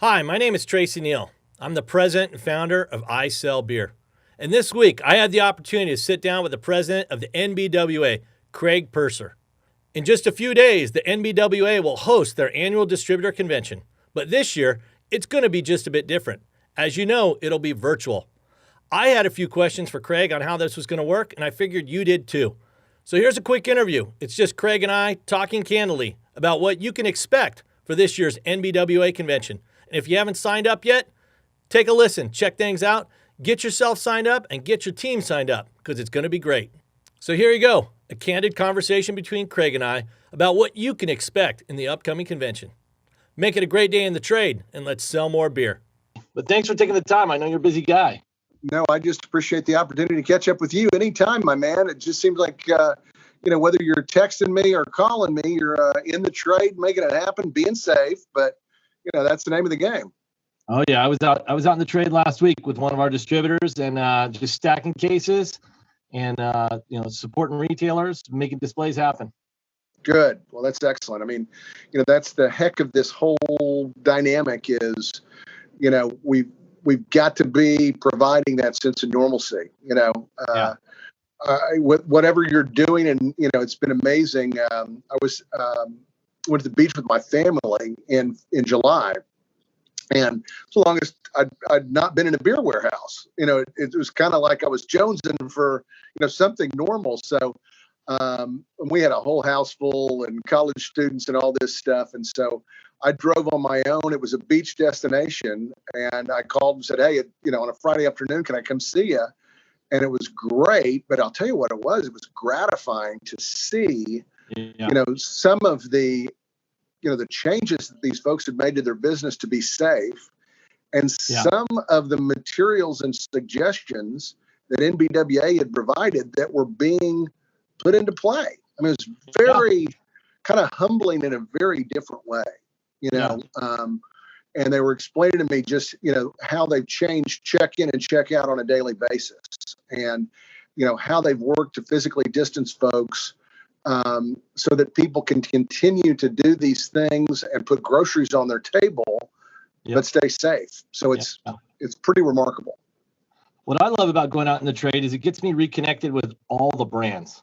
Hi, my name is Tracy Neal. I'm the president and founder of I Sell Beer. And this week, I had the opportunity to sit down with the president of the NBWA, Craig Purser. In just a few days, the NBWA will host their annual distributor convention. But this year, it's going to be just a bit different. As you know, it'll be virtual. I had a few questions for Craig on how this was going to work, and I figured you did too. So here's a quick interview. It's just Craig and I talking candidly about what you can expect for this year's NBWA convention. And if you haven't signed up yet, take a listen, check things out, get yourself signed up, and get your team signed up, because it's going to be great. So here you go, a candid conversation between Craig and I about what you can expect in the upcoming convention. Make it a great day in the trade, and let's sell more beer. But thanks for taking the time. I know you're a busy guy. No, I just appreciate the opportunity to catch up with you anytime, my man. It just seems like, whether you're texting me or calling me, you're in the trade, making it happen, being safe. But, that's the name of the game. Oh, yeah. I was out in the trade last week with one of our distributors and just stacking cases and, supporting retailers, making displays happen. Good. Well, that's excellent. I mean, that's the heck of this whole dynamic is, we've got to be providing that sense of normalcy, whatever you're doing. And, it's been amazing. I went to the beach with my family in July, and so long as I'd not been in a beer warehouse, it was kind of like I was jonesing for, something normal. So we had a whole house full and college students and all this stuff. And so I drove on my own. It was a beach destination. And I called and said, hey, on a Friday afternoon, can I come see you? And it was great. But I'll tell you what it was gratifying to see, some of the, the changes that these folks had made to their business to be safe. And some of the materials and suggestions that NBWA had provided that were being put into play. I mean, it was very kind of humbling in a very different way, and they were explaining to me just, how they've changed check in and check out on a daily basis, and, how they've worked to physically distance folks so that people can continue to do these things and put groceries on their table, but stay safe. So it's pretty remarkable. What I love about going out in the trade is it gets me reconnected with all the brands.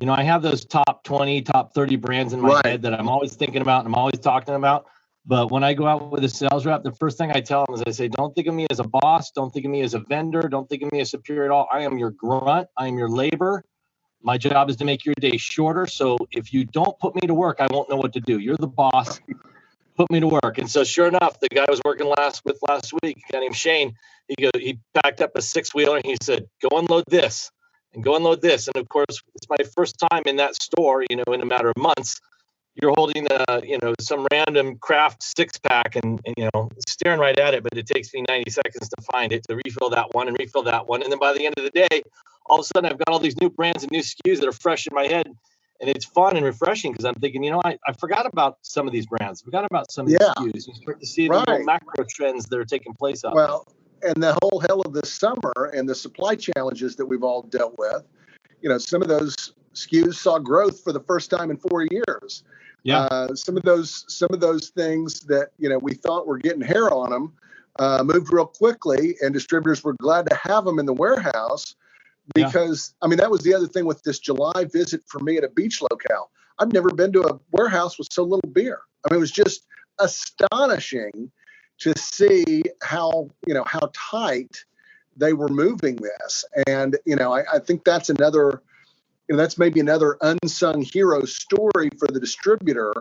I have those top 20, top 30 brands in my head that I'm always thinking about and I'm always talking about. But when I go out with a sales rep, the first thing I tell them is I say, don't think of me as a boss. Don't think of me as a vendor. Don't think of me as superior at all. I am your grunt. I am your labor. My job is to make your day shorter. So if you don't put me to work, I won't know what to do. You're the boss. Put me to work. And so sure enough, the guy I was working last week, a guy named Shane, he packed up a 6-wheeler and he said, go unload this and go unload this. And of course, it's my first time in that store, in a matter of months. You're holding some random craft 6-pack and staring right at it, but it takes me 90 seconds to find it, to refill that one and refill that one. And then by the end of the day, all of a sudden I've got all these new brands and new SKUs that are fresh in my head. And it's fun and refreshing because I'm thinking, I forgot about some of these brands. I forgot about some of these SKUs. You start to see the little macro trends that are taking place out there. And the whole hell of this summer and the supply challenges that we've all dealt with, some of those SKUs saw growth for the first time in 4 years. Some of those things that, we thought were getting hair on them moved real quickly, and distributors were glad to have them in the warehouse because, that was the other thing with this July visit for me at a beach locale. I've never been to a warehouse with so little beer. It was just astonishing to see how tight they were moving this. And, I think that's another, that's maybe another unsung hero story for the distributor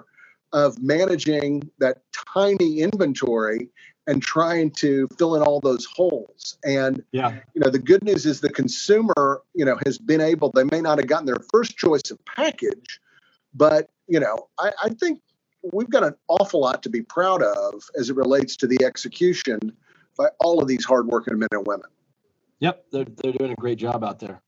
of managing that tiny inventory and trying to fill in all those holes. And, the good news is the consumer, has been able, they may not have gotten their first choice of package, but, I think we've got an awful lot to be proud of as it relates to the execution by all of these hardworking men and women. Yep, they're doing a great job out there.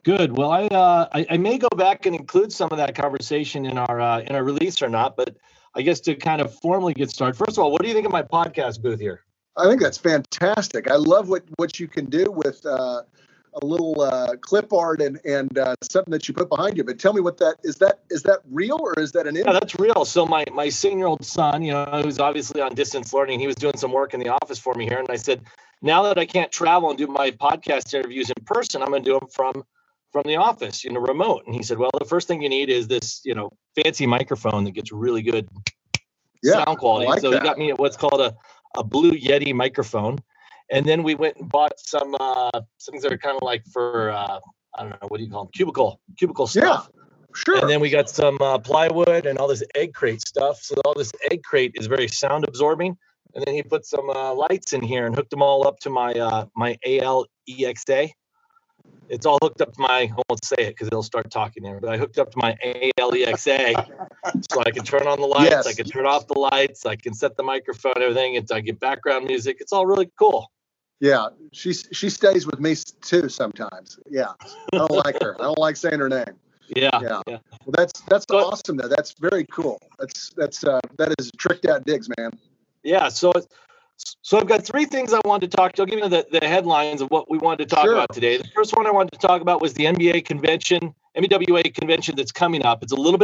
Good. Well, I may go back and include some of that conversation in our release or not, but I guess to kind of formally get started. First of all, what do you think of my podcast booth here? I think that's fantastic. I love what you can do with a clip art and something that you put behind you. But tell me what that is. That real, or is that an image? Yeah, that's real. So my 7-year-old son, who's obviously on distance learning, he was doing some work in the office for me here, and I said, now that I can't travel and do my podcast interviews in person, I'm going to do them from the office, remote. And he said, well, the first thing you need is this, fancy microphone that gets really good sound quality. Like so that. He got me what's called a Blue Yeti microphone. And then we went and bought some things that are kind of like for, I don't know, what do you call them? Cubicle stuff. Yeah, sure. And then we got some plywood and all this egg crate stuff. So all this egg crate is very sound absorbing. And then he put some lights in here and hooked them all up to my my ALEXA. It's all hooked up to I won't say it because it'll start talking there, but I hooked up to my ALEXA so I can turn on the lights, Yes. I can turn off the lights, I can set the microphone, everything. I get background music. It's all really cool. Yeah, she stays with me too sometimes. Yeah, I don't like her. I don't like saying her name. Yeah. Well, that's awesome though. That's very cool. That is tricked out digs, man. Yeah. So I've got 3 things I wanted to talk to. I'll give you the headlines of what we wanted to talk about today. The first one I wanted to talk about was the NBWA convention that's coming up. It's a lot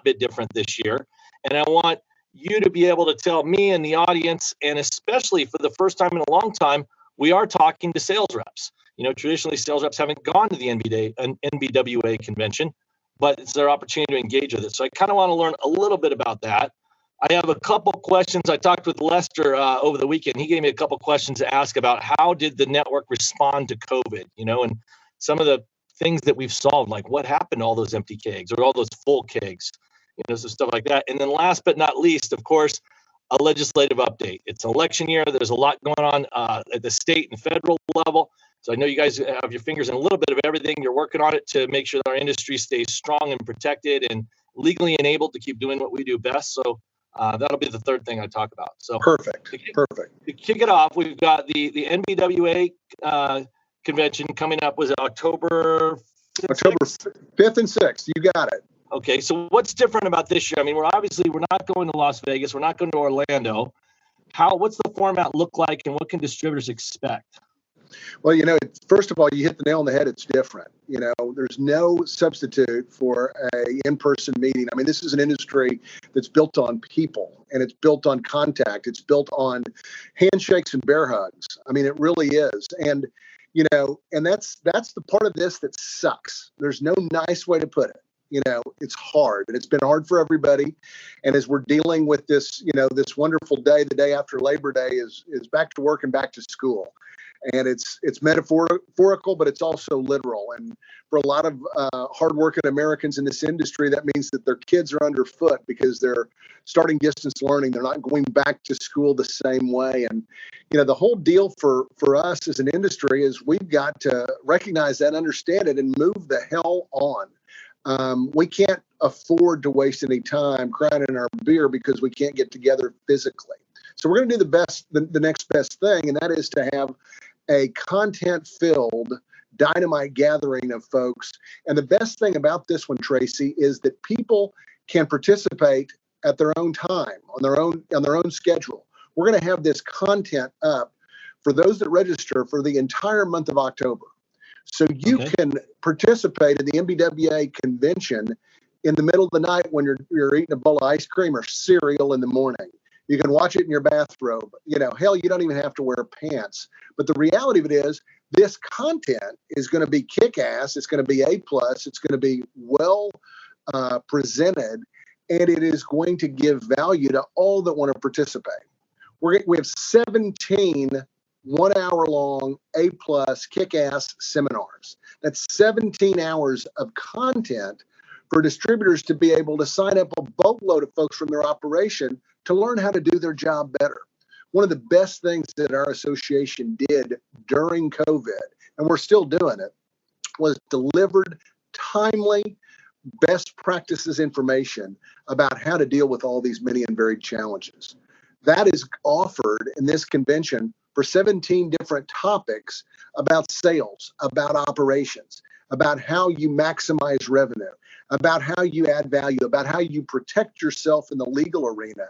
bit different this year. And I want you to be able to tell me and the audience, and especially for the first time in a long time, we are talking to sales reps. Traditionally sales reps haven't gone to the NBWA convention, but it's their opportunity to engage with it. So I kind of want to learn a little bit about that. I have a couple questions. I talked with Lester over the weekend. He gave me a couple questions to ask about how did the network respond to COVID, and some of the things that we've solved, like what happened to all those empty kegs or all those full kegs, so stuff like that. And then last but not least, of course, a legislative update. It's election year. There's a lot going on at the state and federal level. So I know you guys have your fingers in a little bit of everything. You're working on it to make sure that our industry stays strong and protected and legally enabled to keep doing what we do best. So that'll be the third thing I talk about. So perfect. To kick it off, we've got the NBWA convention coming up. Was it October 5th and 6th? You got it. Okay, so what's different about this year? I mean, we're not going to Las Vegas. We're not going to Orlando. What's the format look like, and what can distributors expect? Well, first of all, you hit the nail on the head. It's different. There's no substitute for a in-person meeting. I mean, this is an industry that's built on people, and it's built on contact. It's built on handshakes and bear hugs. I mean, it really is. And, and that's the part of this that sucks. There's no nice way to put it. It's hard, and it's been hard for everybody. And as we're dealing with this, this wonderful day, the day after Labor Day is back to work and back to school. And it's metaphorical, but it's also literal. And for a lot of hardworking Americans in this industry, that means that their kids are underfoot because they're starting distance learning. They're not going back to school the same way. And, the whole deal for us as an industry is we've got to recognize that, understand it, and move the hell on. We can't afford to waste any time crying in our beer because we can't get together physically. So we're going to do the next best thing, and that is to have a content-filled dynamite gathering of folks. And the best thing about this one, Tracy, is that people can participate at their own time, on their own schedule. We're going to have this content up for those that register for the entire month of October. So you can participate in the NBWA convention in the middle of the night when you're eating a bowl of ice cream or cereal in the morning. You can watch it in your bathrobe. Hell, you don't even have to wear pants. But the reality of it is this content is going to be kick-ass. It's going to be A+. It's going to be well presented, and it is going to give value to all that want to participate. We have 17 1-hour-long A+ kick-ass seminars. That's 17 hours of content for distributors to be able to sign up a boatload of folks from their operation to learn how to do their job better. One of the best things that our association did during COVID, and we're still doing it, was delivered timely best practices information about how to deal with all these many and varied challenges. That is offered in this convention for 17 different topics about sales, about operations, about how you maximize revenue, about how you add value, about how you protect yourself in the legal arena,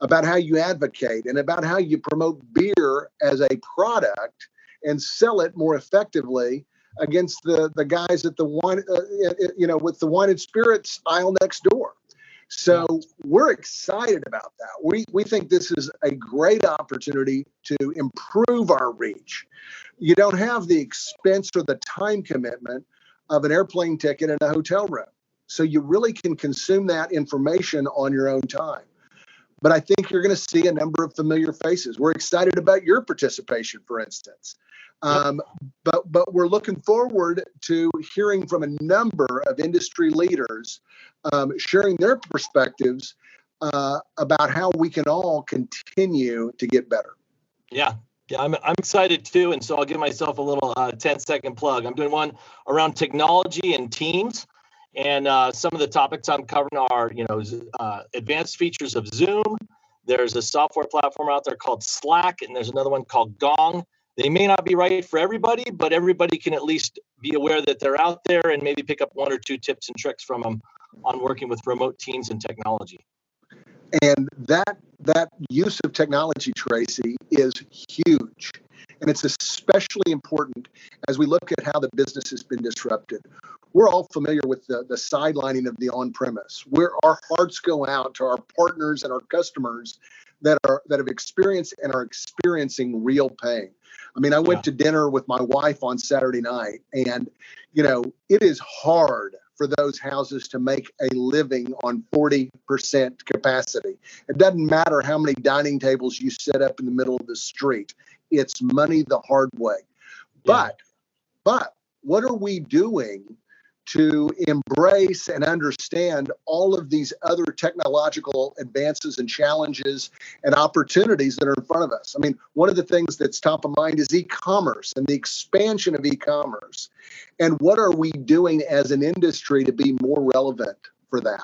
about how you advocate, and about how you promote beer as a product and sell it more effectively against the guys at the wine, with the wine and spirits aisle next door. So we're excited about that. We think this is a great opportunity to improve our reach. You don't have the expense or the time commitment of an airplane ticket and a hotel room. So you really can consume that information on your own time. But I think you're going to see a number of familiar faces. We're excited about your participation, for instance. But we're looking forward to hearing from a number of industry leaders sharing their perspectives about how we can all continue to get better. Yeah, I'm excited too. And so I'll give myself a little 10-second plug. I'm doing one around technology and teams. And some of the topics I'm covering are, advanced features of Zoom. There's a software platform out there called Slack, and there's another one called Gong. They may not be right for everybody, but everybody can at least be aware that they're out there and maybe pick up one or two tips and tricks from them on working with remote teams and technology. And that use of technology, Tracy, is huge. And it's especially important as we look at how the business has been disrupted. We're all familiar with the sidelining of the on-premise, where our hearts go out to our partners and our customers that have experienced and are experiencing real pain. I mean, I went to dinner with my wife on Saturday night, and, it is hard for those houses to make a living on 40% capacity. It doesn't matter how many dining tables you set up in the middle of the street. It's money the hard way. But what are we doing to embrace and understand all of these other technological advances and challenges and opportunities that are in front of us? I mean, one of the things that's top of mind is e-commerce and the expansion of e-commerce. And what are we doing as an industry to be more relevant for that?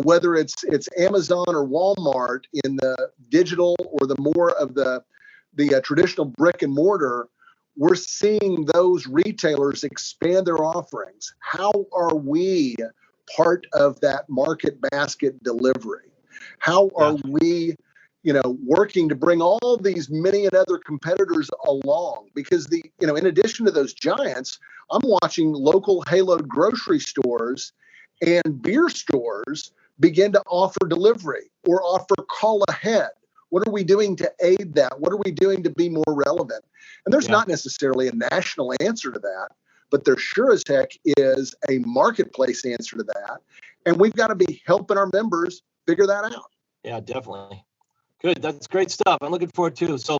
Whether it's Amazon or Walmart in the digital or the more of the traditional brick and mortar, we're seeing those retailers expand their offerings. How are we part of that market basket delivery? How are we, working to bring all these many and other competitors along? Because in addition to those giants, I'm watching local haloed grocery stores and beer stores begin to offer delivery or offer call ahead. What are we doing to aid that? What are we doing to be more relevant? And there's not necessarily a national answer to that, but there sure as heck is a marketplace answer to that. And we've got to be helping our members figure that out. Yeah, definitely. Good. That's great stuff. I'm looking forward to. So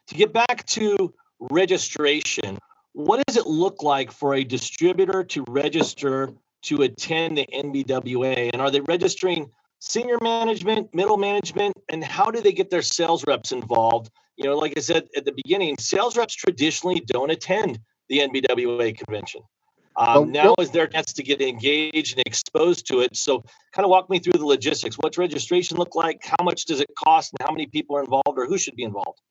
to get back to registration, what does it look like for a distributor to register to attend the NBWA? And are they registering senior management, middle management, and how do they get their sales reps involved? Like I said at the beginning, sales reps traditionally don't attend the NBWA convention. Now is their chance to get engaged and exposed to it. So kind of walk me through the logistics. What's registration look like? How much does it cost? And how many people are involved or who should be involved?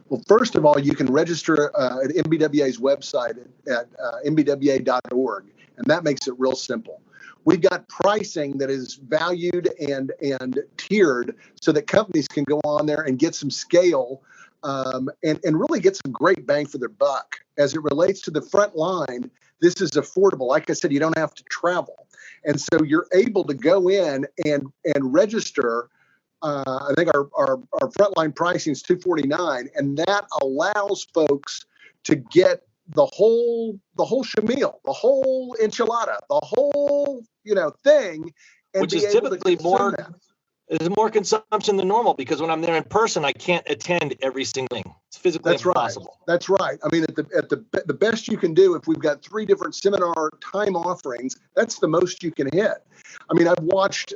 Well, first of all, you can register at NBWA's website at nbwa.org, and that makes it real simple. We've got pricing that is valued and tiered so that companies can go on there and get some scale and really get some great bang for their buck. As it relates to the front line, this is affordable. Like I said, you don't have to travel. And so you're able to go in and register. I think our frontline pricing is $249, and that allows folks to get the whole shamil, the whole enchilada, the whole thing, and which is typically more consumption than normal, because when I'm there in person, I can't attend every single thing. It's physically impossible. That's right. I mean, at the best you can do, if we've got 3 different seminar time offerings, that's the most you can hit. I mean, I've watched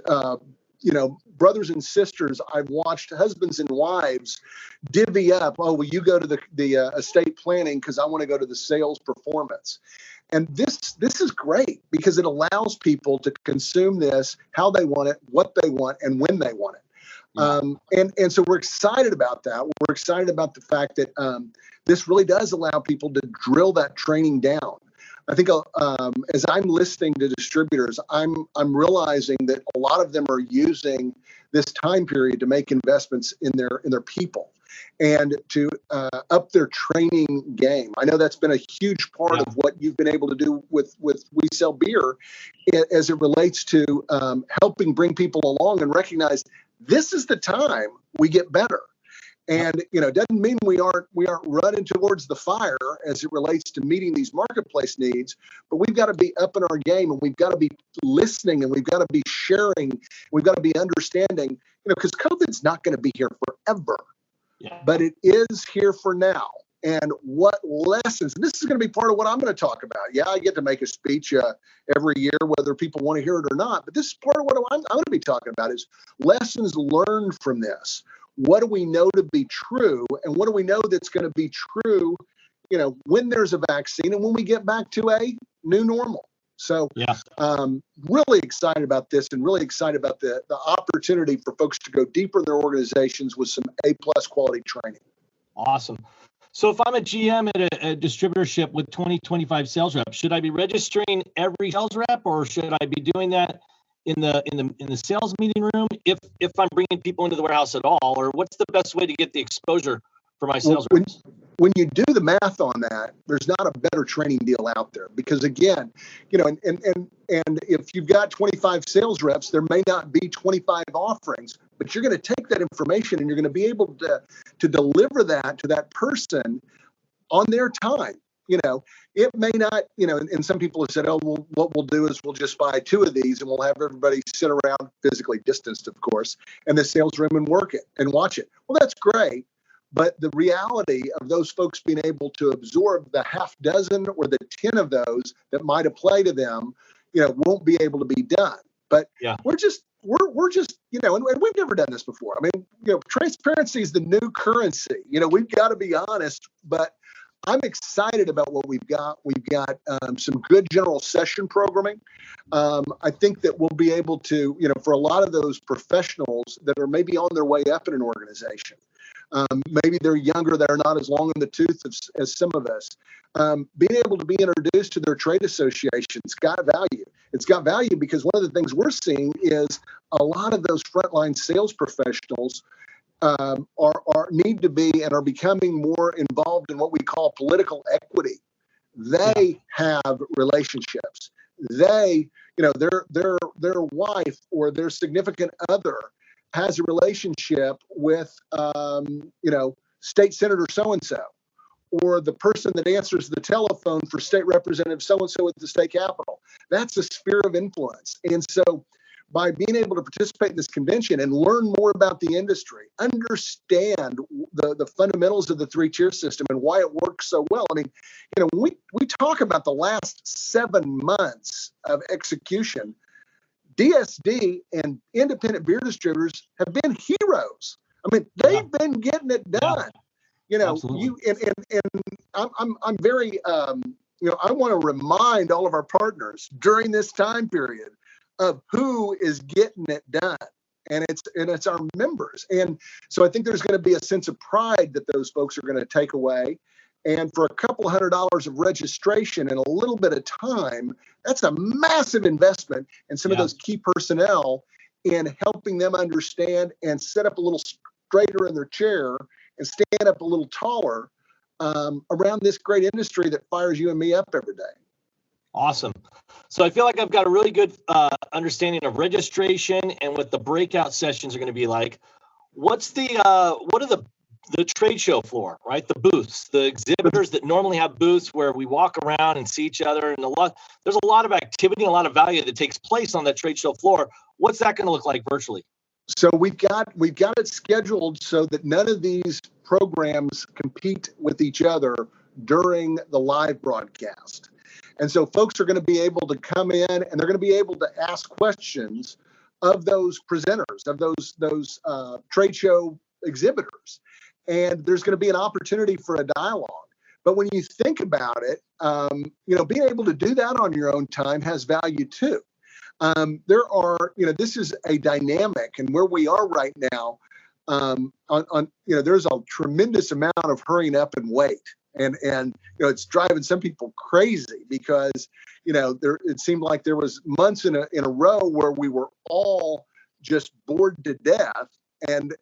brothers and sisters, I've watched husbands and wives divvy up. Oh, well, you go to the estate planning because I want to go to the sales performance. And this is great because it allows people to consume this how they want it, what they want, and when they want it. Yeah. And so we're excited about that. We're excited about the fact that this really does allow people to drill that training down. I think as I'm listening to distributors, I'm realizing that a lot of them are using this time period to make investments in their people. and to up their training game. I know that's been a huge part of what you've been able to do with We Sell Beer as it relates to helping bring people along and recognize this is the time we get better. And, it doesn't mean we aren't running towards the fire as it relates to meeting these marketplace needs, but we've got to be up in our game, and we've got to be listening, and we've got to be sharing, we've got to be understanding, because COVID's not going to be here forever, but it is here for now. And what lessons, and this is going to be part of what I'm going to talk about. Yeah, I get to make a speech every year, whether people want to hear it or not, but this is part of what I'm going to be talking about is lessons learned from this. What do we know to be true, and what do we know that's going to be true, when there's a vaccine and when we get back to a new normal? So really excited about this, and really excited about the opportunity for folks to go deeper in their organizations with some A+ quality training. Awesome. So if I'm a GM at a distributorship with 20-25 sales reps, should I be registering every sales rep, or should I be doing that in the sales meeting room if I'm bringing people into the warehouse at all, or what's the best way to get the exposure for my sales reps? When you do the math on that, there's not a better training deal out there, because again, and if you've got 25 sales reps, there may not be 25 offerings, but you're going to take that information and you're going to be able to deliver that to that person on their time. It may not, and some people have said, oh, well, what we'll do is we'll just buy 2 of these and we'll have everybody sit around, physically distanced, of course, in the sales room and work it and watch it. Well, that's great. But the reality of those folks being able to absorb the half dozen or the 10 of those that might apply to them, won't be able to be done. But we're just, and we've never done this before. I mean, transparency is the new currency. We've got to be honest, but I'm excited about what we've got. We've got some good general session programming. I think that we'll be able to, for a lot of those professionals that are maybe on their way up in an organization, maybe they're younger, they're not as long in the tooth as some of us, being able to be introduced to their trade association's got value. It's got value because one of the things we're seeing is a lot of those frontline sales professionals need to be and are becoming more involved in what we call political equity. They have relationships. They, their wife or their significant other has a relationship with, state senator so-and-so, or the person that answers the telephone for state representative so-and-so at the state capitol. That's a sphere of influence. And so by being able to participate in this convention and learn more about the industry, understand the fundamentals of the 3-tier system and why it works so well. I mean, we talk about the last 7 months of execution. DSD and independent beer distributors have been heroes. I mean, they've been getting it done. I'm very, I want to remind all of our partners during this time period of who is getting it done, and it's our members. And so I think there's going to be a sense of pride that those folks are going to take away. And for a couple $100 of registration and a little bit of time, that's a massive investment in some of those key personnel in helping them understand and set up a little straighter in their chair and stand up a little taller around this great industry that fires you and me up every day. Awesome. So I feel like I've got a really good understanding of registration and what the breakout sessions are going to be like. What are the trade show floor, right? The booths, the exhibitors that normally have booths where we walk around and see each other, and there's a lot of activity, a lot of value that takes place on that trade show floor. What's that going to look like virtually? So we've got it scheduled so that none of these programs compete with each other during the live broadcast. And so folks are going to be able to come in and they're going to be able to ask questions of those presenters, of those trade show exhibitors. And there's going to be an opportunity for a dialogue. But when you think about it, being able to do that on your own time has value too. This is a dynamic, and where we are right now, there's a tremendous amount of hurrying up and wait. And it's driving some people crazy because, it seemed like there was months in a row where we were all just bored to death. And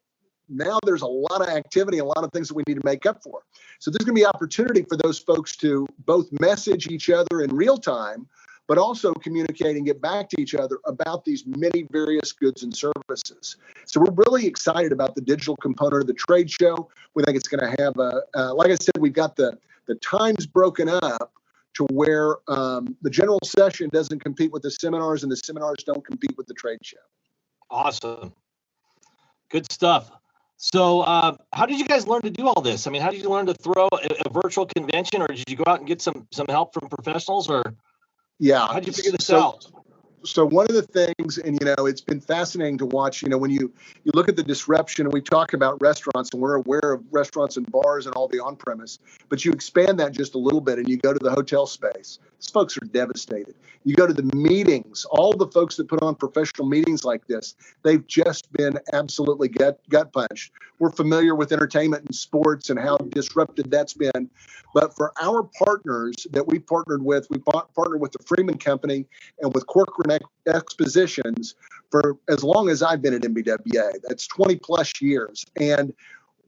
now there's a lot of activity, a lot of things that we need to make up for. So there's going to be opportunity for those folks to both message each other in real time, but also communicate and get back to each other about these many various goods and services. So we're really excited about the digital component of the trade show. We think it's going to have like I said, we've got the times broken up to where the general session doesn't compete with the seminars and the seminars don't compete with the trade show. Awesome. Good stuff. So how did you guys learn to do all this? I mean, how did you learn to throw a virtual convention, or did you go out and get some help from professionals, or yeah, how did you figure this out? So one of the things, and it's been fascinating to watch, when you look at the disruption, and we talk about restaurants, and we're aware of restaurants and bars and all the on-premise, but you expand that just a little bit and you go to the hotel space. These folks are devastated. You go to the meetings, all the folks that put on professional meetings like this, they've just been absolutely gut punched. We're familiar with entertainment and sports and how disrupted that's been. But for our partners that we partnered with the Freeman Company and with Corcoran Expositions for as long as I've been at NBWA. That's 20 plus years. And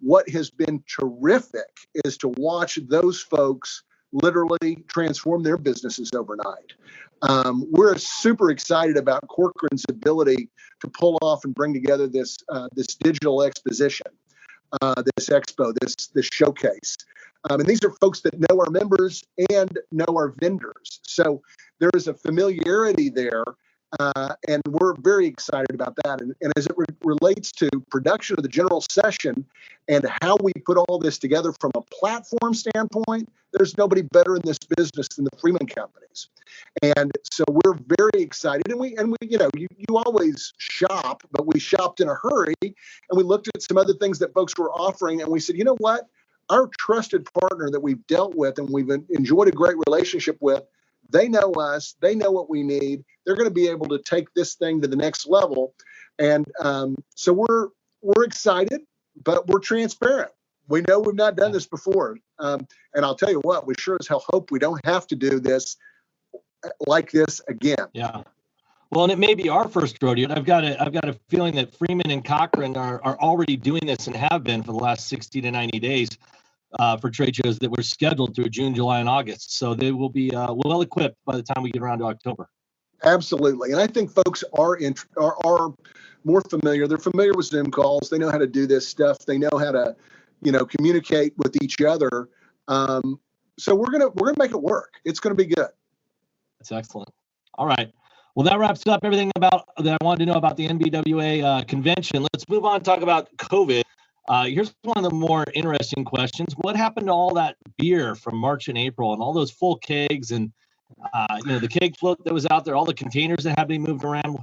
what has been terrific is to watch those folks literally transform their businesses overnight. We're super excited about Corcoran's ability to pull off and bring together this digital exposition, this expo, this showcase. And these are folks that know our members and know our vendors. So there is a familiarity there, and we're very excited about that. And as it relates to production of the general session and how we put all this together from a platform standpoint, there's nobody better in this business than the Freeman companies. And so we're very excited. And we you always shop, but we shopped in a hurry, and we looked at some other things that folks were offering, and we said, you know what? Our trusted partner that we've dealt with and we've enjoyed a great relationship with, they know us, they know what we need. They're going to be able to take this thing to the next level. And so we're excited, but we're transparent. We know we've not done this before. And I'll tell you what, we sure as hell hope we don't have to do this like this again. Yeah. Well, and it may be our first rodeo. I've got a feeling that Freeman and Cochran are already doing this and have been for the last 60 to 90 days for trade shows that were scheduled through June, July, and August. So they will be well equipped by the time we get around to October. Absolutely. And I think folks are more familiar. They're familiar with Zoom calls. They know how to do this stuff. They know how to, communicate with each other. So we're gonna make it work. It's gonna be good. That's excellent. All right. Well, that wraps up everything that I wanted to know about the NBWA convention. Let's move on and talk about COVID. Here's one of the more interesting questions. What happened to all that beer from March and April and all those full kegs and, the keg float that was out there, all the containers that had to be moved around?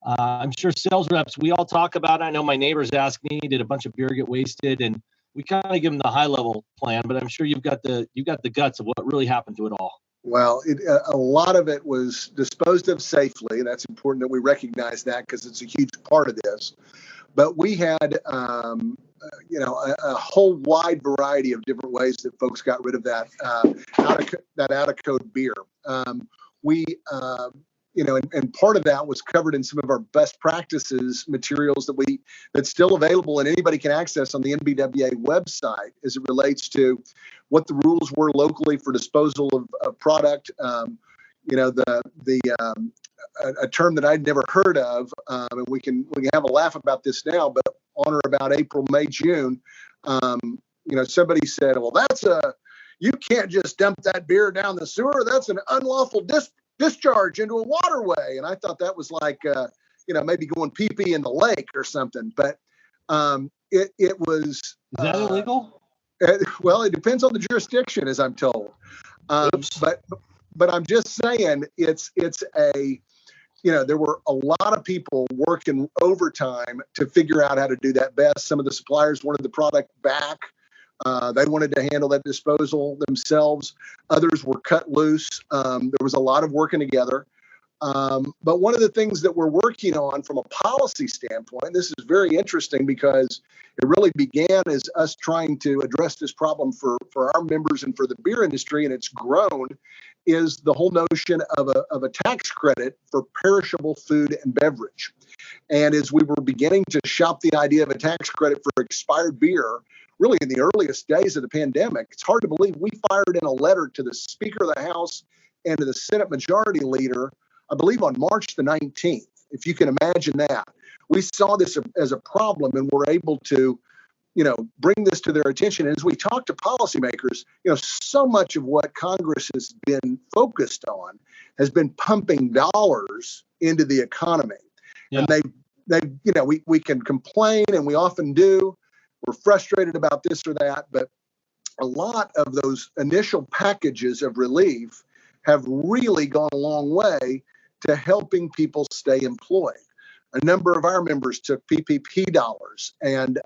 I'm sure sales reps, we all talk about it. I know my neighbors ask me, did a bunch of beer get wasted? And we kind of give them the high level plan, but I'm sure you've got the guts of what really happened to it all. Well, a lot of it was disposed of safely. That's important that we recognize that because it's a huge part of this. But we had, a whole wide variety of different ways that folks got rid of that out of code beer. And part of that was covered in some of our best practices materials that's still available and anybody can access on the NBWA website as it relates to what the rules were locally for disposal of product. A term that I'd never heard of, and we can have a laugh about this now, but on or about April, May, June, somebody said, well, you can't just dump that beer down the sewer. That's an unlawful discharge into a waterway. And I thought that was like, maybe going pee-pee in the lake or something. But it was. Is that illegal? Well, it depends on the jurisdiction, as I'm told. But I'm just saying there were a lot of people working overtime to figure out how to do that best. Some of the suppliers wanted the product back. They wanted to handle that disposal themselves. Others were cut loose. There was a lot of working together. But one of the things that we're working on from a policy standpoint, this is very interesting because it really began as us trying to address this problem for our members and for the beer industry, and it's grown, is the whole notion of a tax credit for perishable food and beverage. And as we were beginning to shop the idea of a tax credit for expired beer, really in the earliest days of the pandemic, it's hard to believe we fired in a letter to the Speaker of the House and to the Senate Majority Leader, I believe on March the 19th, if you can imagine that. We saw this as a problem and were able to, bring this to their attention. And as we talk to policymakers, so much of what Congress has been focused on has been pumping dollars into the economy. Yeah. And we can complain, and we often do. We're frustrated about this or that, but a lot of those initial packages of relief have really gone a long way to helping people stay employed. A number of our members took PPP dollars, and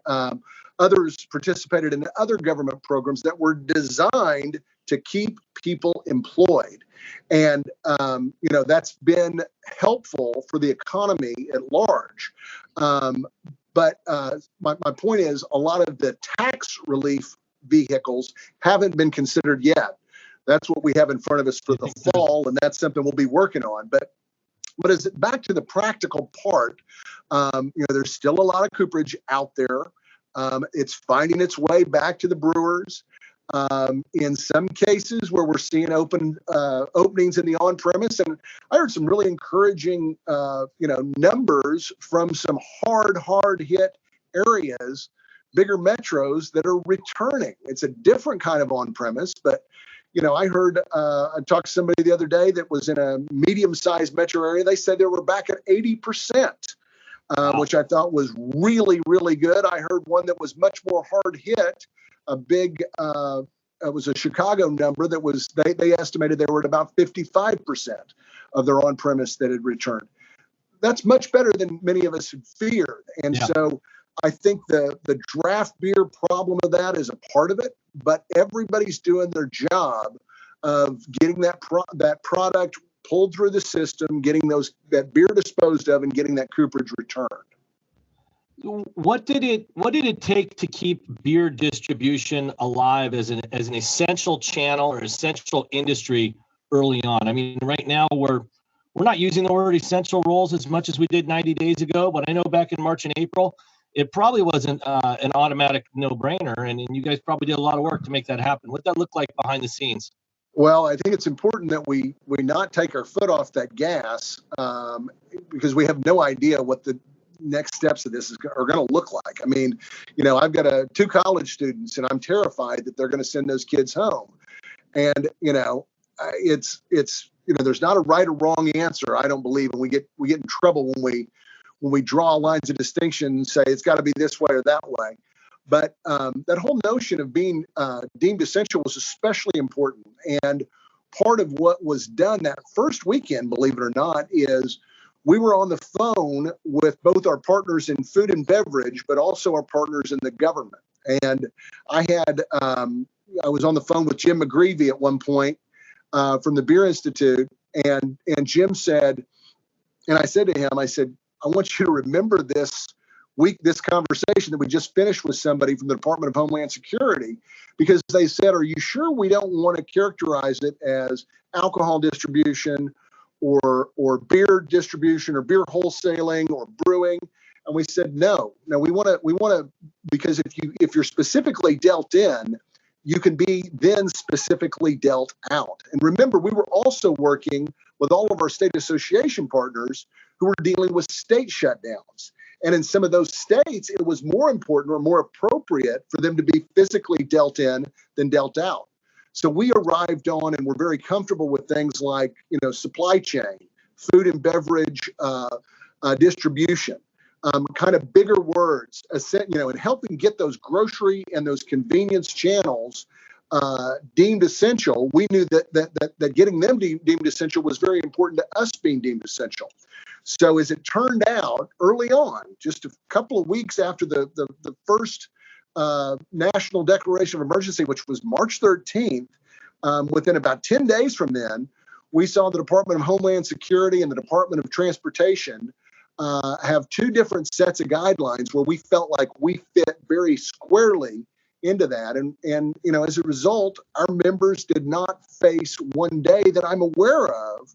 others participated in other government programs that were designed to keep people employed. And, that's been helpful for the economy at large. But my point is, a lot of the tax relief vehicles haven't been considered yet. That's what we have in front of us for the fall, and that's something we'll be working on. But as back to the practical part, there's still a lot of cooperage out there. It's finding its way back to the brewers. In some cases where we're seeing openings in the on-premise, and I heard some really encouraging, numbers from some hard hit areas, bigger metros that are returning. It's a different kind of on-premise, but I heard, I talked to somebody the other day that was in a medium-sized metro area. They said they were back at 80%, which I thought was really, really good. I heard one that was much more hard hit, a big, it was a Chicago number that was, they estimated they were at about 55% of their on-premise that had returned. That's much better than many of us had feared. And so I think the draft beer problem of that is a part of it, but everybody's doing their job of getting that product pulled through the system, getting that beer disposed of, and getting that cooperage returned. What did it take to keep beer distribution alive as an essential channel or essential industry early on? I mean, right now we're not using the word essential roles as much as we did 90 days ago, but I know back in March and April, it probably wasn't an automatic no-brainer, and you guys probably did a lot of work to make that happen. What did that look like behind the scenes? Well, I think it's important that we not take our foot off that gas because we have no idea what the next steps of this are going to look like. I mean, I've got 2 college students, and I'm terrified that they're going to send those kids home. And, it's there's not a right or wrong answer, I don't believe. And we get in trouble when we draw lines of distinction and say it's got to be this way or that way. But that whole notion of being deemed essential was especially important. And part of what was done that first weekend, believe it or not, is we were on the phone with both our partners in food and beverage, but also our partners in the government. And I was on the phone with Jim McGreevy at one point from the Beer Institute, and Jim said, and I said to him, I said, I want you to remember this conversation that we just finished with somebody from the Department of Homeland Security, because they said, are you sure we don't want to characterize it as alcohol distribution or beer distribution or beer wholesaling or brewing? And we said, no, we want to, because if you're specifically dealt in, you can be then specifically dealt out. And remember, we were also working with all of our state association partners who were dealing with state shutdowns. And in some of those states, it was more important or more appropriate for them to be physically dealt in than dealt out. So we arrived on, and we're very comfortable with things like, supply chain, food and beverage distribution, kind of bigger words, and helping get those grocery and those convenience channels deemed essential. We knew that getting them deemed essential was very important to us being deemed essential. So as it turned out, early on, just a couple of weeks after the first national declaration of emergency, which was March 13th, within about 10 days from then, we saw the Department of Homeland Security and the Department of Transportation have 2 different sets of guidelines where we felt like we fit very squarely into that. And as a result, our members did not face one day that I'm aware of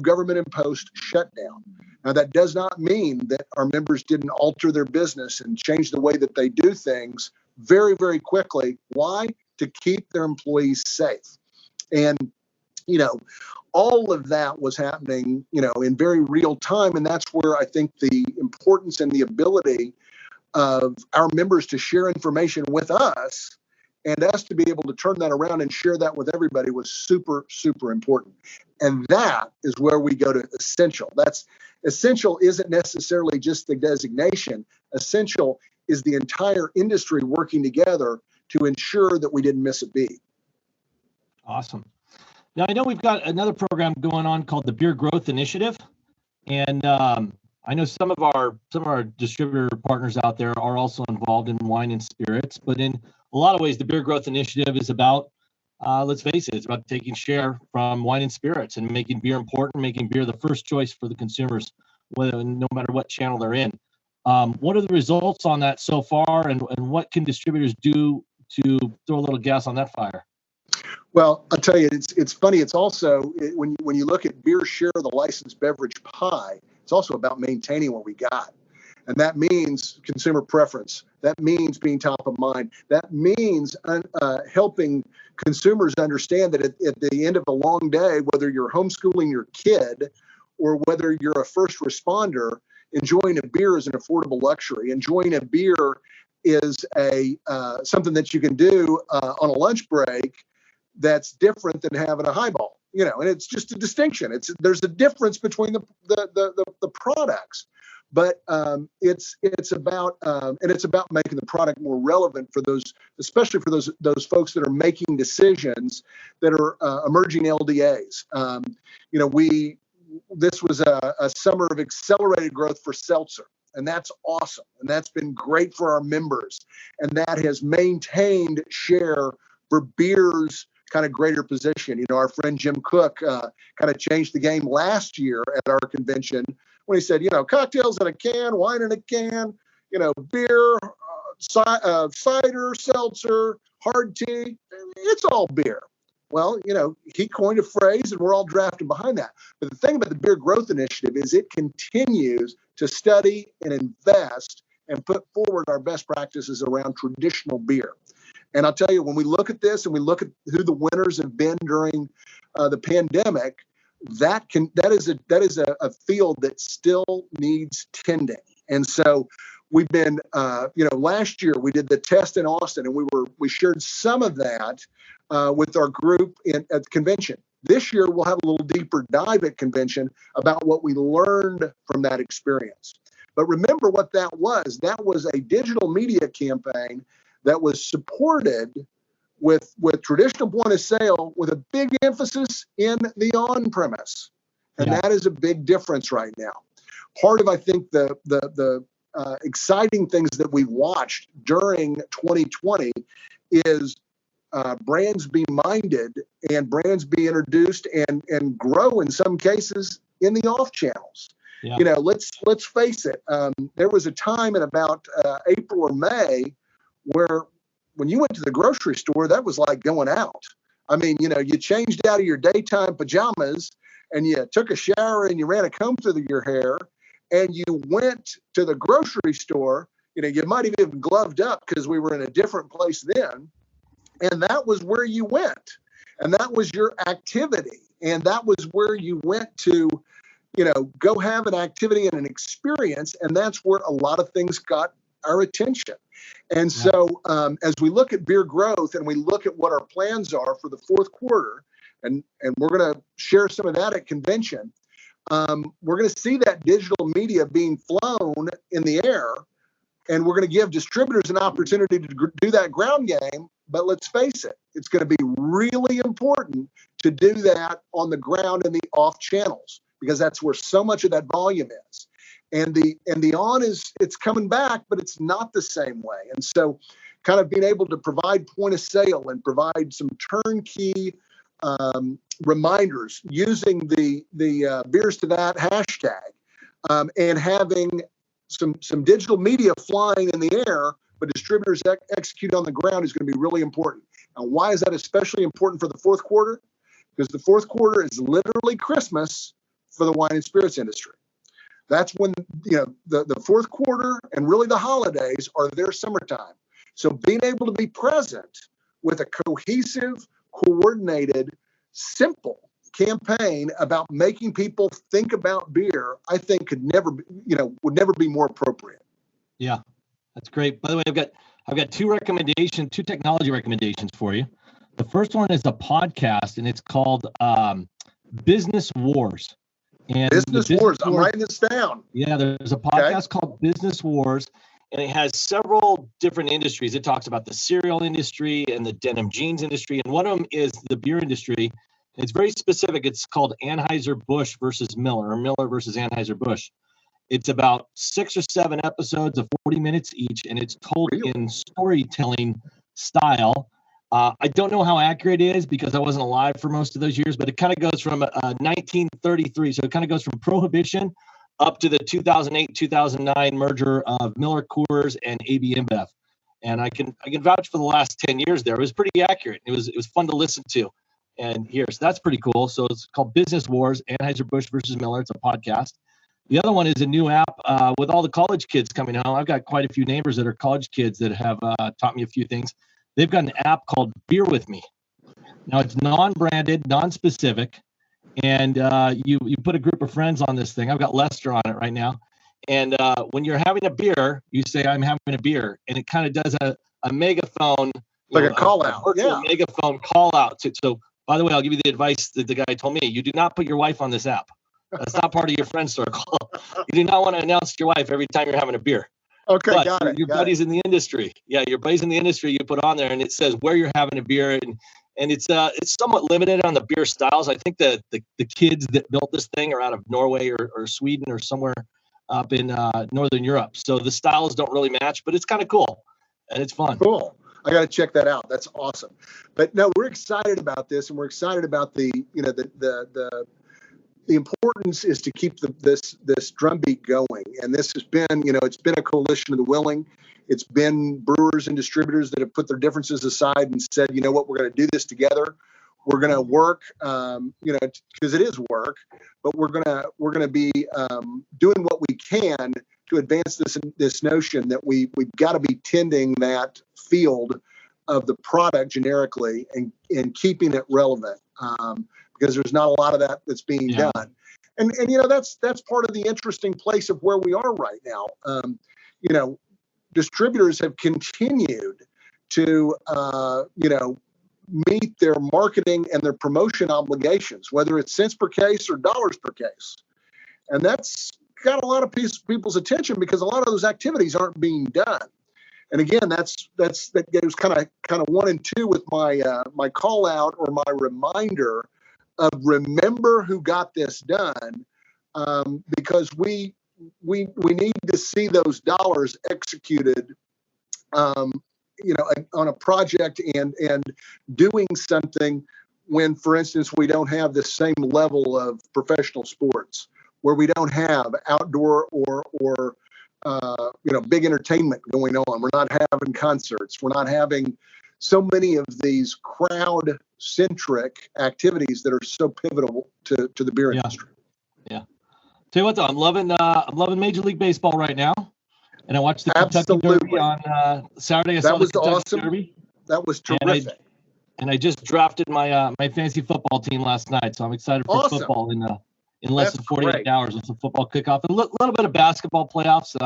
government imposed shutdown. Now, that does not mean that our members didn't alter their business and change the way that they do things very, very quickly. Why? To keep their employees safe. And, you know, all of that was happening, you know, in very real time. And that's where I think the importance and the ability of our members to share information with us and us to be able to turn that around and share that with everybody was super, super important. And that is where we go to essential. That's essential isn't necessarily just the designation. Essential is the entire industry working together to ensure that we didn't miss a beat. Awesome. Now, I know we've got another program going on called the Beer Growth Initiative. And I know some of our distributor partners out there are also involved in wine and spirits, but in a lot of ways, the Beer Growth Initiative is about, let's face it, it's about taking share from wine and spirits and making beer important, making beer the first choice for the consumers, no matter what channel they're in. What are the results on that so far, and what can distributors do to throw a little gas on that fire? Well, I'll tell you, it's funny. It's also, when you look at beer share of the licensed beverage pie, it's also about maintaining what we got. And that means consumer preference. That means being top of mind. That means helping consumers understand that at the end of a long day, whether you're homeschooling your kid or whether you're a first responder, enjoying a beer is an affordable luxury. Enjoying a beer is something that you can do on a lunch break that's different than having a highball, you know, and it's just a distinction. There's a difference between the products, but it's about making the product more relevant for those, especially for those folks that are making decisions that are emerging LDAs. You know, this was a summer of accelerated growth for seltzer. And that's awesome. And that's been great for our members. And that has maintained share for beer's kind of greater position. You know, our friend Jim Cook kind of changed the game last year at our convention when he said, you know, cocktails in a can, wine in a can, you know, beer, cider, seltzer, hard tea, it's all beer. Well, you know, he coined a phrase and we're all drafting behind that. But the thing about the Beer Growth Initiative is it continues to study and invest and put forward our best practices around traditional beer. And I'll tell you, when we look at this and we look at who the winners have been during the pandemic, that is a field that still needs tending. And so we've been, you know, last year we did the test in Austin, and we shared some of that with our group at the convention. This year we'll have a little deeper dive at convention about what we learned from that experience. But remember what that was. That was a digital media campaign that was supported with traditional point of sale with a big emphasis in the on-premise. And that is a big difference right now. Part of, I think, the exciting things that we watched during 2020 is brands be minded and brands be introduced and grow in some cases in the off channels. Yeah. You know, let's face it. There was a time in about April or May where when you went to the grocery store, that was like going out. I mean, you know, you changed out of your daytime pajamas and you took a shower and you ran a comb through your hair and you went to the grocery store. You know, you might have even gloved up because we were in a different place then. And that was where you went. And that was your activity. And that was where you went to, you know, go have an activity and an experience. And that's where a lot of things got our attention. And so as we look at beer growth and we look at what our plans are for the fourth quarter, and we're going to share some of that at convention, we're going to see that digital media being flown in the air, and we're going to give distributors an opportunity to do that ground game. But let's face it, it's going to be really important to do that on the ground in the off channels, because that's where so much of that volume is. And the on it's coming back, but it's not the same way. And so kind of being able to provide point of sale and provide some turnkey reminders using the Beers to That hashtag and having some digital media flying in the air, but distributors execute on the ground is going to be really important. Now, why is that especially important for the fourth quarter? Because the fourth quarter is literally Christmas for the wine and spirits industry. That's when, the fourth quarter and really the holidays are their summertime. So being able to be present with a cohesive, coordinated, simple campaign about making people think about beer, I think would never be more appropriate. Yeah, that's great. By the way, I've got two technology recommendations for you. The first one is a podcast, and it's called Business Wars. And Business Wars. I'm writing this down. Yeah, there's a podcast called Business Wars, and it has several different industries. It talks about the cereal industry and the denim jeans industry, and one of them is the beer industry. It's very specific. It's called Anheuser-Busch versus Miller, or Miller versus Anheuser-Busch. It's about 6 or 7 episodes of 40 minutes each, and it's told in storytelling style. I don't know how accurate it is because I wasn't alive for most of those years, but it kind of goes from 1933. So it kind of goes from Prohibition up to the 2008-2009 merger of Miller Coors and AB InBev. And I can vouch for the last 10 years there. It was pretty accurate. It was fun to listen to. And so that's pretty cool. So it's called Business Wars, Anheuser-Busch versus Miller. It's a podcast. The other one is a new app with all the college kids coming home. I've got quite a few neighbors that are college kids that have taught me a few things. They've got an app called Beer With Me. Now, it's non-branded, non-specific, and you put a group of friends on this thing. I've got Lester on it right now. And when you're having a beer, you say, I'm having a beer, and it kind of does a megaphone. Like a call-out. Yeah. Megaphone call-out. So, by the way, I'll give you the advice that the guy told me. You do not put your wife on this app. That's not part of your friend circle. You do not want to announce to your wife every time you're having a beer. Okay, but got it. Your buddies in the industry. Yeah, your buddies in the industry, you put on there, and it says where you're having a beer, and it's somewhat limited on the beer styles. I think the kids that built this thing are out of Norway or Sweden or somewhere up in Northern Europe. So the styles don't really match, but it's kind of cool, and it's fun. Cool. I got to check that out. That's awesome. But no, we're excited about this, and we're excited about the importance is to keep this drumbeat going. And this has been, it's been a coalition of the willing. It's been brewers and distributors that have put their differences aside and said, you know what, we're going to do this together. We're going to work, because it is work, but we're going to be doing what we can to advance this notion that we've got to be tending that field of the product generically and keeping it relevant. Because there's not a lot of that's being done. And that's part of the interesting place of where we are right now. Distributors have continued to, meet their marketing and their promotion obligations, whether it's cents per case or dollars per case. And that's got a lot of people's attention because a lot of those activities aren't being done. And again, that goes kind of 1 and 2 with my call out or my reminder of remember who got this done, because we need to see those dollars executed, on a project and doing something when, for instance, we don't have the same level of professional sports, where we don't have outdoor or big entertainment going on. We're not having concerts. We're not having so many of these crowd-centric activities that are so pivotal to the beer industry. Yeah. Tell you what, though, I'm loving Major League Baseball right now, and I watched the Kentucky Derby on Saturday. I saw the Kentucky Derby. That was terrific. And I just drafted my fantasy football team last night, so I'm excited for football in less than 48 hours with the football kickoff and a little bit of basketball playoffs.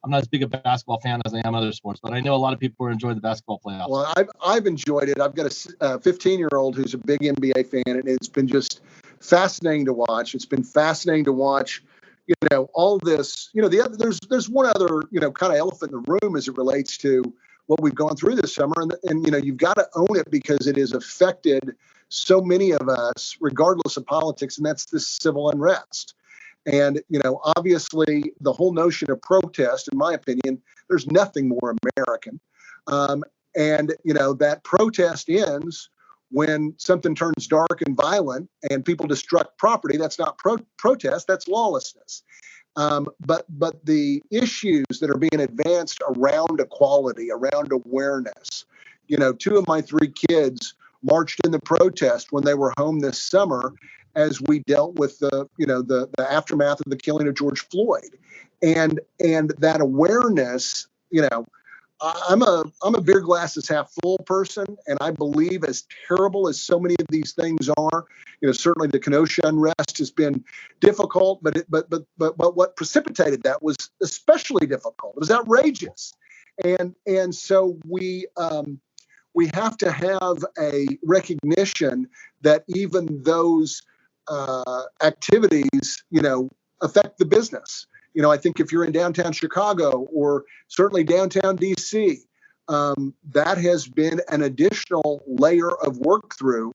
I'm not as big a basketball fan as I am other sports, but I know a lot of people are enjoying the basketball playoffs. Well, I've enjoyed it. I've got a 15-year-old who's a big NBA fan, and it's been just fascinating to watch. It's been fascinating to watch, all this. There's one other, kind of elephant in the room as it relates to what we've gone through this summer, and you've got to own it because it has affected so many of us, regardless of politics, and that's this civil unrest. And, obviously the whole notion of protest, in my opinion, there's nothing more American. And that protest ends when something turns dark and violent and people destruct property. That's not protest, that's lawlessness. But the issues that are being advanced around equality, around awareness, 2 of my 3 kids marched in the protest when they were home this summer, as we dealt with the aftermath of the killing of George Floyd, and that awareness. I'm a beer glass is half full person, and I believe, as terrible as so many of these things are, certainly the Kenosha unrest has been difficult, but what precipitated that was especially difficult. It was outrageous, and so we have to have a recognition that even those activities, affect the business. I think if you're in downtown Chicago or certainly downtown DC, that has been an additional layer of work through,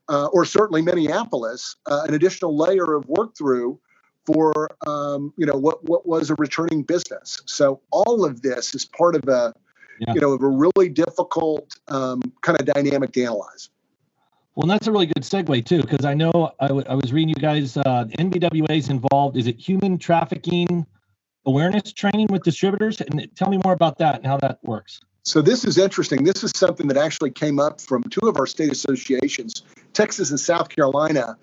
or certainly Minneapolis, an additional layer of work through for, what was a returning business. So all of this is part of a really difficult kind of dynamic to analyze. Well, that's a really good segue too, because I know I was reading you guys, NBWA is involved. Is it human trafficking awareness training with distributors? And tell me more about that and how that works. So this is interesting. This is something that actually came up from two of our state associations, Texas and South Carolina.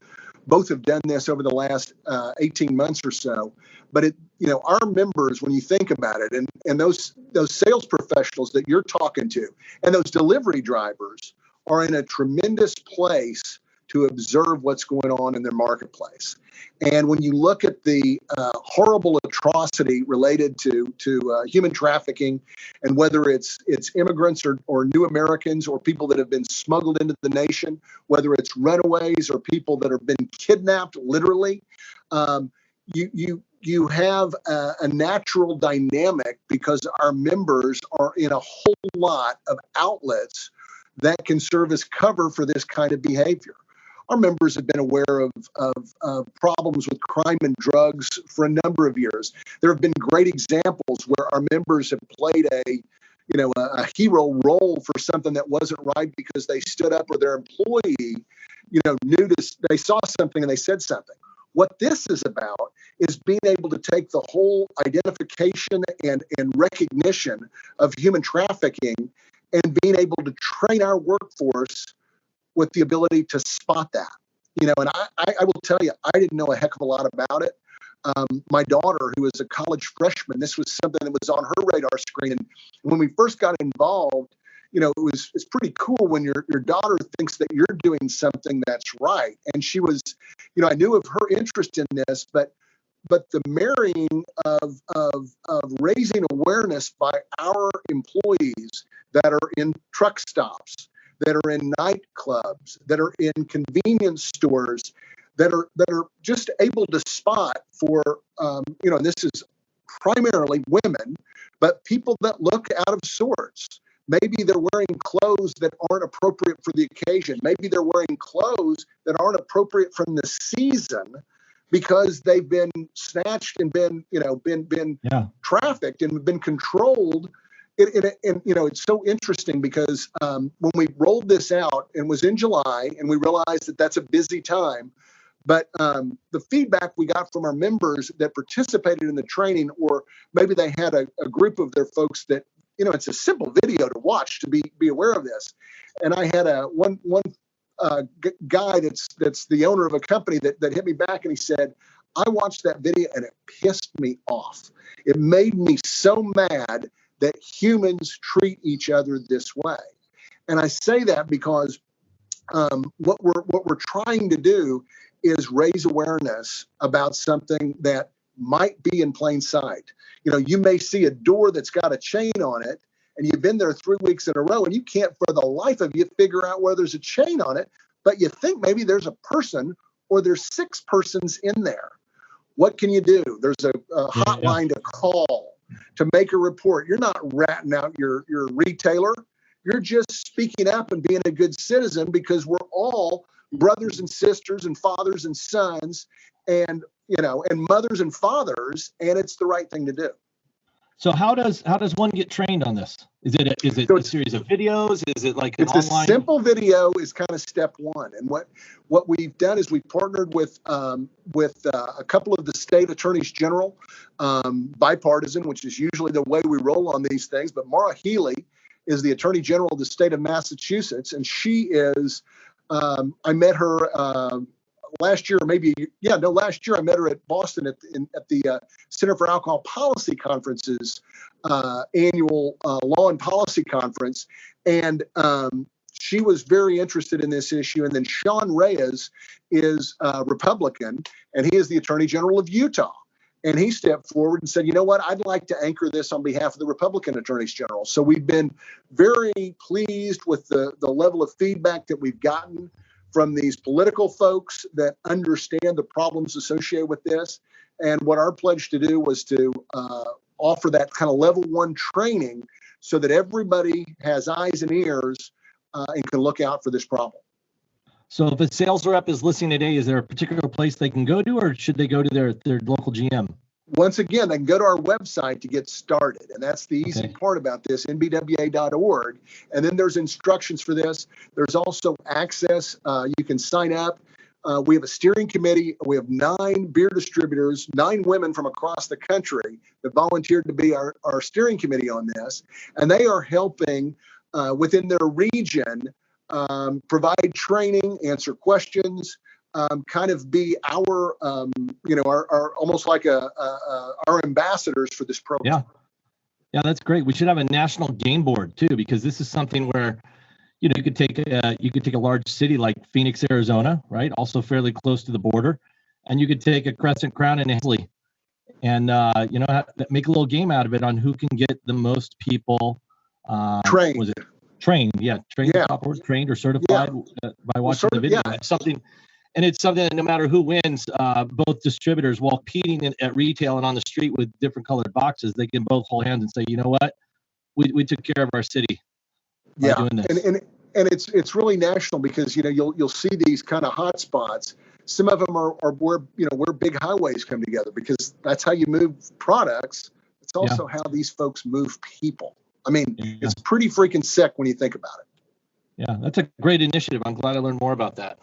Both have done this over the last 18 months or so. But our members, when you think about it, and those sales professionals that you're talking to, and those delivery drivers are in a tremendous place to observe what's going on in their marketplace. And when you look at the horrible atrocity related to human trafficking, and whether it's immigrants or new Americans or people that have been smuggled into the nation, whether it's runaways or people that have been kidnapped, literally, you have a natural dynamic because our members are in a whole lot of outlets that can serve as cover for this kind of behavior. Our members have been aware of problems with crime and drugs for a number of years. There have been great examples where our members have played a hero role for something that wasn't right because they stood up, or their employee, they saw something and they said something. What this is about is being able to take the whole identification and recognition of human trafficking and being able to train our workforce with the ability to spot that. And I will tell you, I didn't know a heck of a lot about it. My daughter, who was a college freshman, this was something that was on her radar screen. And when we first got involved, it's pretty cool when your daughter thinks that you're doing something that's right. And she was, I knew of her interest in this, but the marrying of raising awareness by our employees that are in truck stops, that are in nightclubs, that are in convenience stores, that are just able to spot for, and this is primarily women, but people that look out of sorts. Maybe they're wearing clothes that aren't appropriate for the occasion. Maybe they're wearing clothes that aren't appropriate from the season because they've been snatched and been trafficked and been controlled. It's so interesting because when we rolled this out, and was in July, and we realized that that's a busy time, but the feedback we got from our members that participated in the training, or maybe they had a group of their folks that, it's a simple video to watch to be aware of this. And I had one guy that's the owner of a company that hit me back, and he said, I watched that video and it pissed me off. It made me so mad that humans treat each other this way. And I say that because what we're trying to do is raise awareness about something that might be in plain sight. You may see a door that's got a chain on it, and you've been there 3 weeks in a row, and you can't for the life of you figure out where there's a chain on it, but you think maybe there's a person or there's 6 persons in there. What can you do? There's a hotline to call to make a report. You're not ratting out your retailer. You're just speaking up and being a good citizen, because we're all brothers and sisters and fathers and sons and mothers and fathers, and it's the right thing to do. So how does one get trained on this? Is it a series of videos? Is it like an online? A simple video is kind of step one. And what we've done is we've partnered with a couple of the state attorneys general, bipartisan, which is usually the way we roll on these things. But Maura Healey is the attorney general of the state of Massachusetts, and she is. I met her last year, last year I met her at Boston at the Center for Alcohol Policy Conference's annual Law and Policy Conference, and she was very interested in this issue. And then Sean Reyes is a Republican, and he is the Attorney General of Utah. And he stepped forward and said, you know what, I'd like to anchor this on behalf of the Republican Attorneys General. So we've been very pleased with the level of feedback that we've gotten from these political folks that understand the problems associated with this. And what our pledge to do was to offer that kind of level 1 training so that everybody has eyes and ears and can look out for this problem. So if a sales rep is listening today, is there a particular place they can go to, or should they go to their local GM? Once again, they can go to our website to get started. And that's the easy part about this, NBWA.org. And then there's instructions for this. There's also access. You can sign up. We have a steering committee. We have 9 beer distributors, 9 women from across the country that volunteered to be our steering committee on this. And they are helping within their region provide training, answer questions, kind of be our almost like our ambassadors for this program. Yeah, that's great. We should have a national game board too, because this is something where, you could take a large city like Phoenix, Arizona, right? Also fairly close to the border, and you could take a Crescent Crown and Hensley, and make a little game out of it on who can get the most people trained. Was it trained? Yeah, trained. Yeah. Trained or certified by watching the video. Yeah. It's something that no matter who wins, both distributors, while competing at retail and on the street with different colored boxes, they can both hold hands and say, you know what, we took care of our city by doing this. And it's really national, because you'll see these kind of hot spots. Some of them are where big highways come together, because that's how you move products. It's also how these folks move people. I mean, it's pretty freaking sick when you think about it. Yeah, that's a great initiative. I'm glad I learned more about that.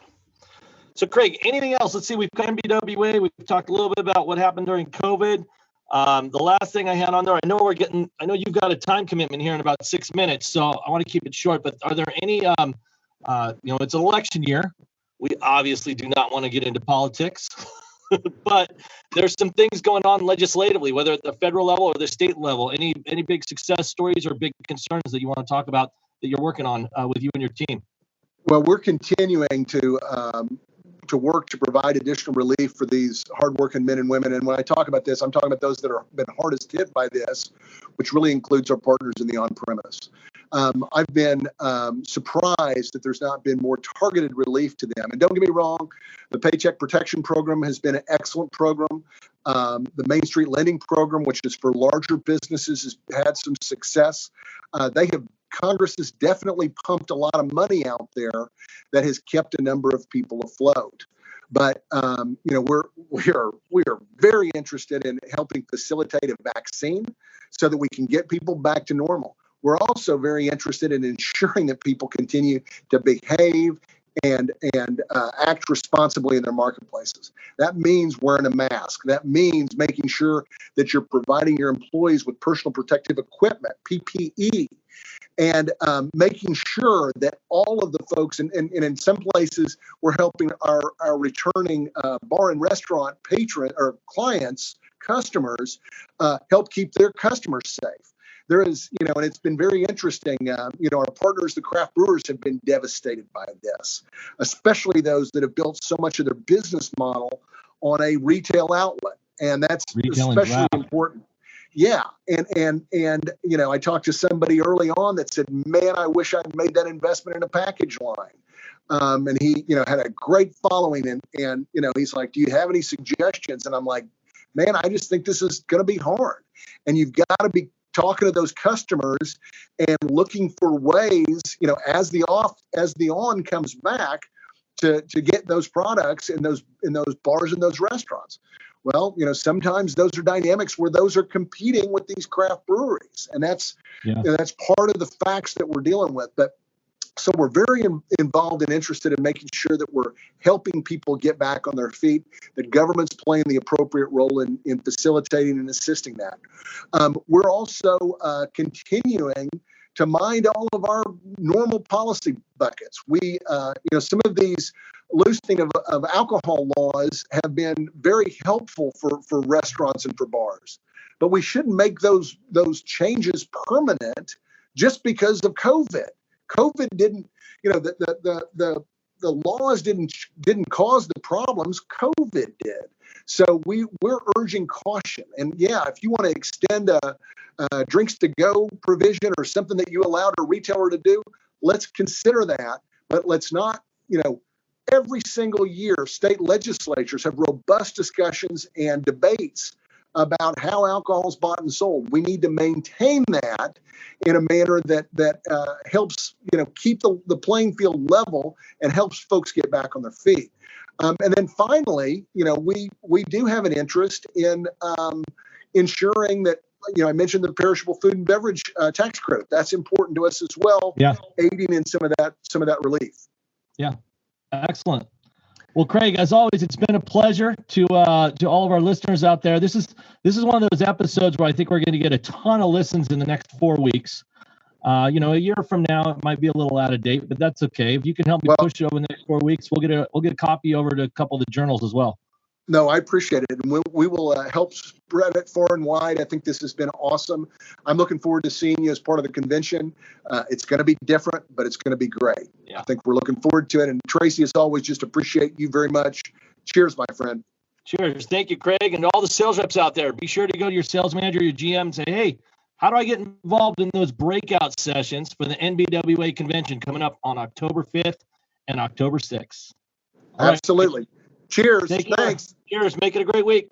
So, Craig, anything else? Let's see. We've got NBWA. We've talked a little bit about what happened during COVID. The last thing I had on there, I know you've got a time commitment here in about 6 minutes, so I want to keep it short. But are there any, it's an election year. We obviously do not want to get into politics, but there's some things going on legislatively, whether at the federal level or the state level. Any big success stories or big concerns that you want to talk about that you're working on with you and your team? Well, we're continuing to work to provide additional relief for these hardworking men and women. And when I talk about this, I'm talking about those that have been hardest hit by this, which really includes our partners in the on-premise. I've been surprised that there's not been more targeted relief to them. And don't get me wrong, the Paycheck Protection Program has been an excellent program. The Main Street Lending Program, which is for larger businesses, has had some success. Congress has definitely pumped a lot of money out there that has kept a number of people afloat. But we are very interested in helping facilitate a vaccine so that we can get people back to normal. We're also very interested in ensuring that people continue to behave and act responsibly in their marketplaces. That means wearing a mask. That means making sure that you're providing your employees with personal protective equipment, PPE, and making sure that all of the folks, and in some places, we're helping our returning bar and restaurant patron or clients, customers, help keep their customers safe. There is, and it's been very interesting. Our partners, the craft brewers, have been devastated by this, especially those that have built so much of their business model on a retail outlet, and that's especially important. Yeah, and I talked to somebody early on that said, "Man, I wish I'd made that investment in a package line." And he, had a great following, and he's like, "Do you have any suggestions?" And I'm like, "Man, I just think this is going to be hard, and you've got to be talking to those customers and looking for ways, as the on comes back, to get those products in those bars and those restaurants." Well, sometimes those are dynamics where those are competing with these craft breweries, and that's part of the facts that we're dealing with. But so we're very involved and interested in making sure that we're helping people get back on their feet, that government's playing the appropriate role in facilitating and assisting that. We're also continuing to mind all of our normal policy buckets. We, some of these loosening of alcohol laws have been very helpful for restaurants and for bars. But we shouldn't make those changes permanent just because of COVID. COVID didn't, the laws didn't cause the problems. COVID did. So we're urging caution. And yeah, if you want to extend a drinks to go provision or something that you allowed a retailer to do, let's consider that. But let's not, every single year, state legislatures have robust discussions and debates about how alcohol is bought and sold. We need to maintain that in a manner that helps, keep the playing field level and helps folks get back on their feet. And then finally, we do have an interest in ensuring that, I mentioned the perishable food and beverage tax credit. That's important to us as well. Yeah. Aiding in some of that relief. Yeah. Excellent. Well, Craig, as always, it's been a pleasure to all of our listeners out there. This is one of those episodes where I think we're going to get a ton of listens in the next 4 weeks. A year from now, it might be a little out of date, but that's okay. If you can help me push it over the next 4 weeks, we'll get a copy over to a couple of the journals as well. No, I appreciate it. And we will help spread it far and wide. I think this has been awesome. I'm looking forward to seeing you as part of the convention. It's going to be different, but it's going to be great. Yeah. I think we're looking forward to it. And Tracy, as always, just appreciate you very much. Cheers, my friend. Cheers. Thank you, Craig. And all the sales reps out there, be sure to go to your sales manager, your GM, and say, hey, how do I get involved in those breakout sessions for the NBWA convention coming up on October 5th and October 6th? Absolutely. Right. Cheers. Thanks. Cheers. Make it a great week.